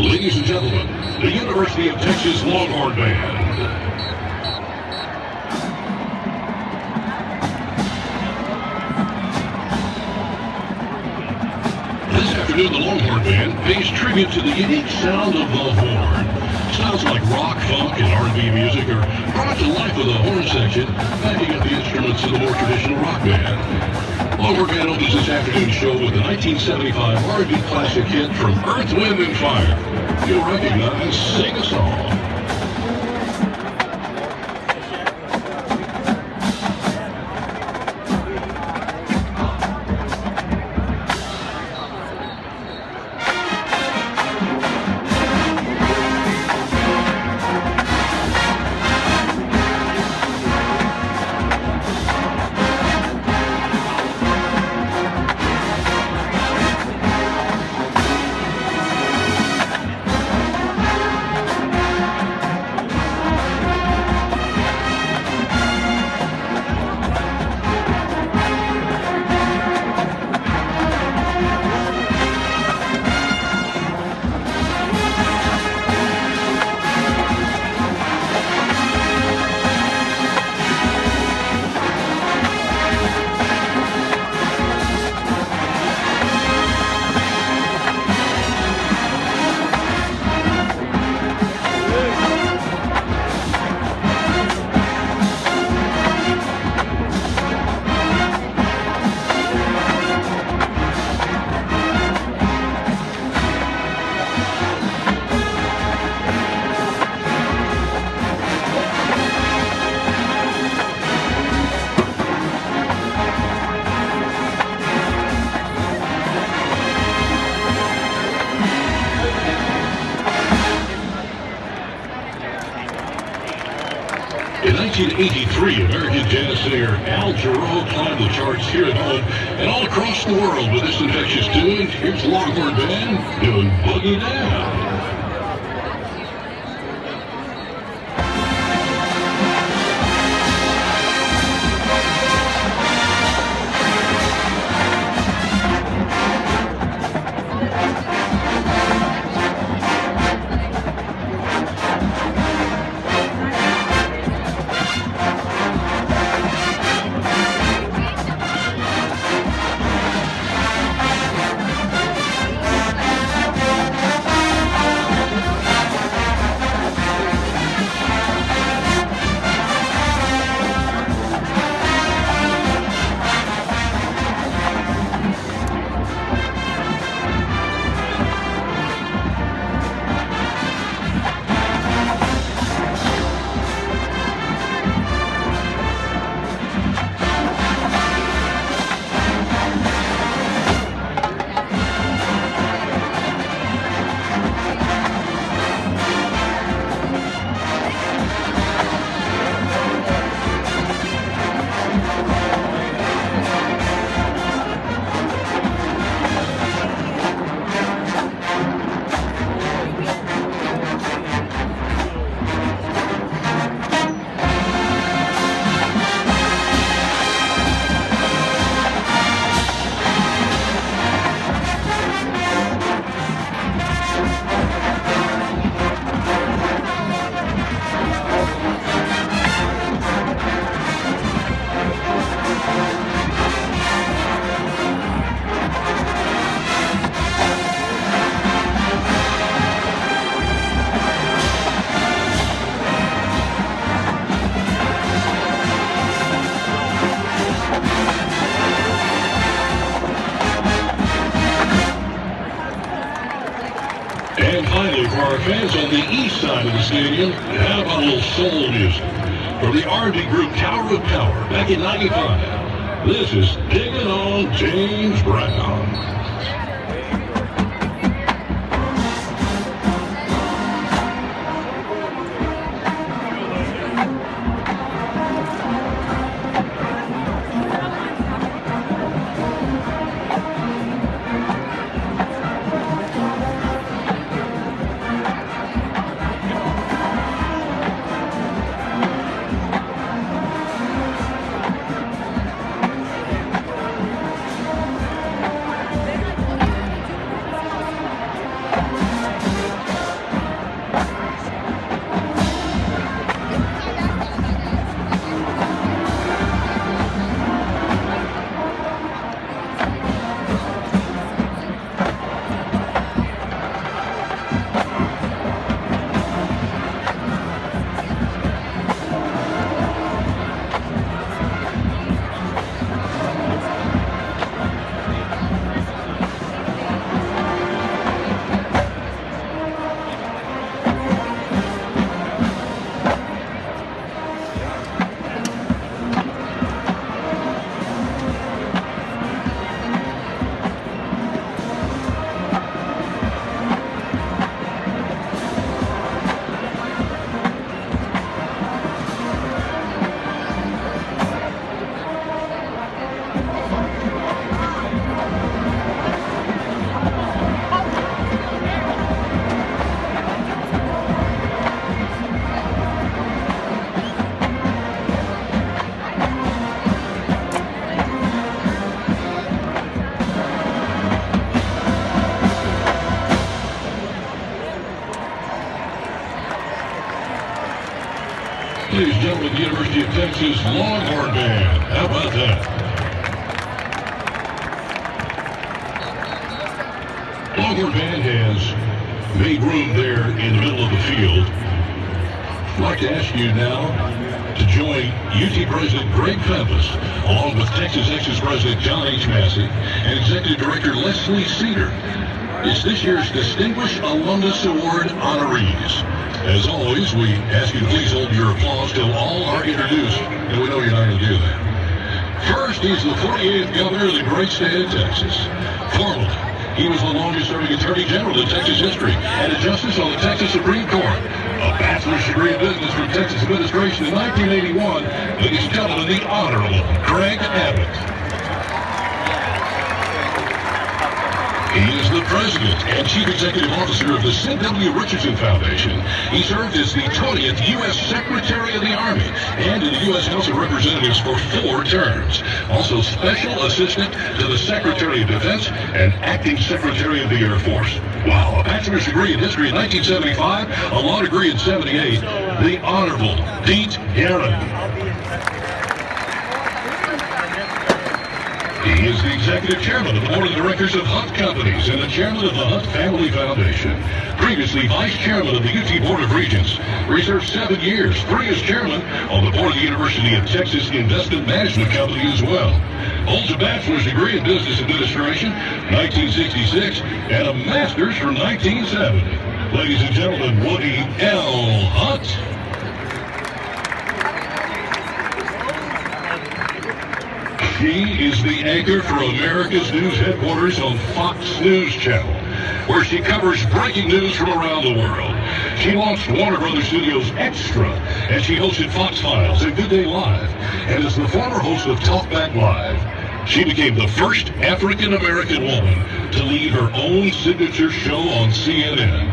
Ladies and gentlemen, the University of Texas Longhorn Band. This afternoon, the Longhorn Band pays tribute to the unique sound of the horn. Sounds like rock, funk, and R&B music are brought to life with a horn section, backing up the instruments of the more traditional rock band. Longhorn Band opens this afternoon's show with the 1975 R&B classic hit from Earth, Wind, and Fire. You'll recognize Sing a Song. In 1983, American jazz singer Al Jarreau climbed the charts here at home and all across the world with this infectious tune. Here's the Longhorn Band doing Boogie Down. And finally, for our fans on the east side of the stadium, how about a little soul music? From the R&B group Tower of Power back in '95, this is Digging on James Brown. University of Texas Longhorn Band. How about that? Longhorn Band has made room there in the middle of the field. I'd like to ask you now to join UT President Greg Pappas, along with Texas Ex's President John H. Massey and Executive Director Leslie Cedar. It's this year's Distinguished Alumnus Award honorees. As always, we ask you to please hold your applause till all are introduced, and we know you're not going to do that. First, he's the 48th governor of the great state of Texas. Formerly, he was the longest-serving Attorney General in Texas history and a justice on the Texas Supreme Court. A bachelor's degree in business from Texas Administration in 1981. Ladies and gentlemen, the Honorable Greg Abbott. He is the President and Chief Executive Officer of the Sid W. Richardson Foundation. He served as the 20th U.S. Secretary of the Army and in the U.S. House of Representatives for 4 terms. Also Special Assistant to the Secretary of Defense and Acting Secretary of the Air Force. Wow, a bachelor's degree in history in 1975, a law degree in 78. The Honorable Pete Heron. He is the Executive Chairman of the Board of Directors of Hunt Companies and the Chairman of the Hunt Family Foundation. Previously Vice Chairman of the UT Board of Regents, where he served 7 years, 3 as Chairman on the Board of the University of Texas Investment Management Company as well. Holds a bachelor's degree in Business Administration, 1966, and a master's from 1970. Ladies and gentlemen, Woody L. Hunt. She is the anchor for America's News Headquarters on Fox News Channel, where she covers breaking news from around the world. She launched Warner Brothers Studios Extra, and she hosted Fox Files and Good Day Live, and is the former host of Talkback Live. She became the first African-American woman to lead her own signature show on CNN.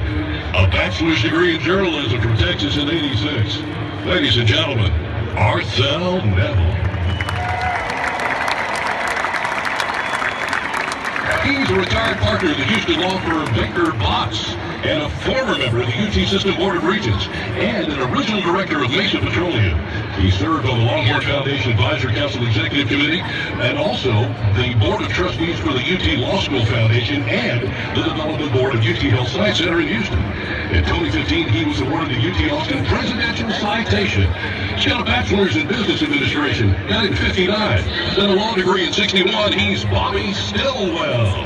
A bachelor's degree in journalism from Texas in '86. Ladies and gentlemen, Arthel Neville. He's a retired partner of the Houston law firm Baker Botts and a former member of the UT System Board of Regents and an original director of Mesa Petroleum. He served on the Longhorn Foundation Advisory Council Executive Committee and also the Board of Trustees for the UT Law School Foundation and the Development Board of UT Health Science Center in Houston. In 2015, he was awarded the UT Austin Presidential Citation. He's got a bachelor's in business administration, got it in '59, then a law degree in '61. He's Bobby Stillwell.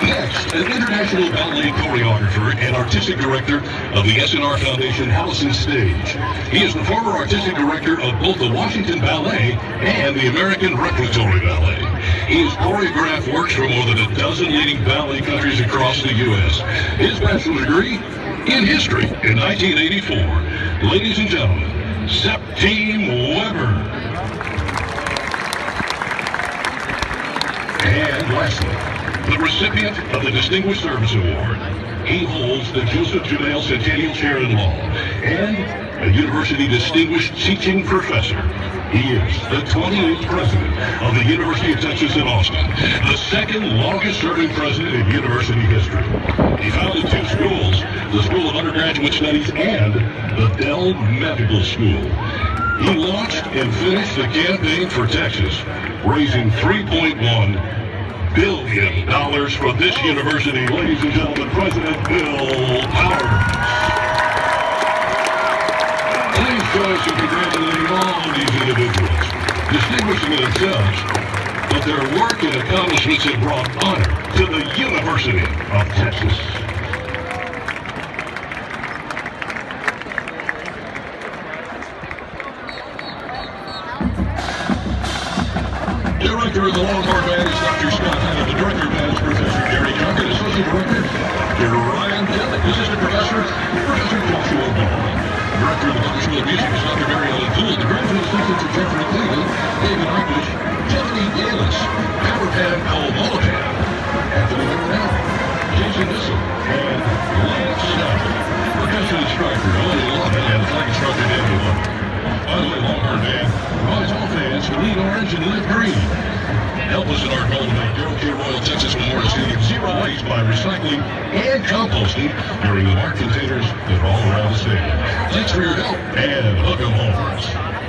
Next, an international ballet choreographer and artistic director of the SNR Foundation Allison Stage. He is the former artistic director of both the Washington Ballet and the American Repertory Ballet. He has choreographed works for more than a dozen leading ballet countries across the U.S. His bachelor's degree in history in 1984. Ladies and gentlemen, Septime Weber. And lastly, the recipient of the Distinguished Service Award. He holds the Joseph Janelle Centennial Chair in Law and a University Distinguished Teaching Professor. He is the 28th President of the University of Texas in Austin, the second longest-serving president in university history. He founded 2 schools, the School of Undergraduate Studies and the Dell Medical School. He launched and finished the campaign for Texas, raising $3.1 billion for this university. Ladies and gentlemen, President Bill Powers. Please join us in congratulating all of these individuals, distinguishing themselves, but their work and accomplishments have brought honor to the University of Texas. Director of the Longhorn Band is Dr. Scott Hanna. The Director of Band is Professor Gary Duncan. Associate Director, Dr. Ryan Kelly. Assistant Professor, Professor Joshua Ball. Director of the Public School of Music is Dr. Mary Ellen Poole. The Graduate Assistant to Jeffrey Cleveland, David Arkish, Tiffany Galis, Power Pad Cole Mulligan, Anthony McNally, Jason Bissell, and Lance Snyder. Percussion instructor, Ollie Lovett, and flag instructor, Daniel Lovett. Finally, Longhorn Band provides all fans to lead orange and live green. Help us in our goal to make Darrell K. Royal Texas Memorial Stadium 0 zero waste by recycling and composting during the mark containers that are all around the stadium. Thanks for your help, and hook 'em horns.